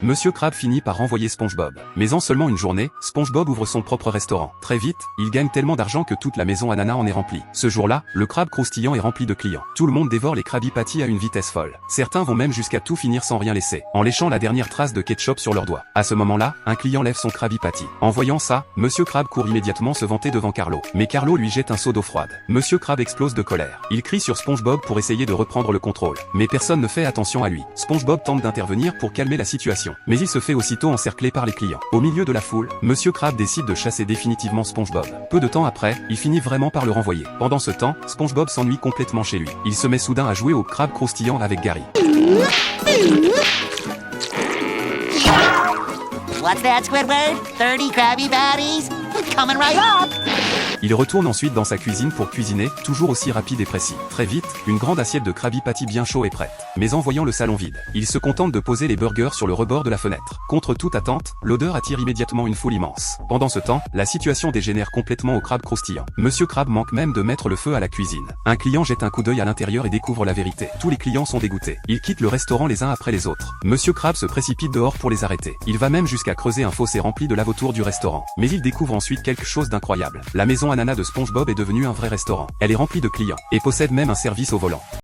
Monsieur Crab finit par renvoyer SpongeBob. Mais en seulement une journée, SpongeBob ouvre son propre restaurant. Très vite, il gagne tellement d'argent que toute la maison Ananas en est remplie. Ce jour-là, le crabe croustillant est rempli de clients. Tout le monde dévore les Krabby Patty à une vitesse folle. Certains vont même jusqu'à tout finir sans rien laisser, en léchant la dernière trace de ketchup sur leurs doigts. À ce moment-là, un client lève son Krabby Patty. En voyant ça, Monsieur Crab court immédiatement se vanter devant Carlo. Mais Carlo lui jette un seau d'eau froide. Monsieur Crab explose de colère. Il crie sur SpongeBob pour essayer de reprendre le contrôle. Mais personne ne fait attention à lui. SpongeBob tente d'intervenir pour calmer la situation. Mais il se fait aussitôt encercler par les clients. Au milieu de la foule, Monsieur Crab décide de chasser définitivement SpongeBob. Peu de temps après, il finit vraiment par le renvoyer. Pendant ce temps, SpongeBob s'ennuie complètement chez lui. Il se met soudain à jouer au crabe croustillant avec Gary. What's that, Squidward? 30 Krabby Patties? Coming right up! Il retourne ensuite dans sa cuisine pour cuisiner, toujours aussi rapide et précis. Très vite, une grande assiette de Krabby Patty bien chaud est prête. Mais en voyant le salon vide, il se contente de poser les burgers sur le rebord de la fenêtre. Contre toute attente, l'odeur attire immédiatement une foule immense. Pendant ce temps, la situation dégénère complètement au crabe croustillant. Monsieur Crab manque même de mettre le feu à la cuisine. Un client jette un coup d'œil à l'intérieur et découvre la vérité. Tous les clients sont dégoûtés. Ils quittent le restaurant les uns après les autres. Monsieur Crab se précipite dehors pour les arrêter. Il va même jusqu'à creuser un fossé rempli de lave autour du restaurant. Mais il découvre ensuite quelque chose d'incroyable. La maison Ananas de SpongeBob est devenue un vrai restaurant. Elle est remplie de clients, et possède même un service au volant.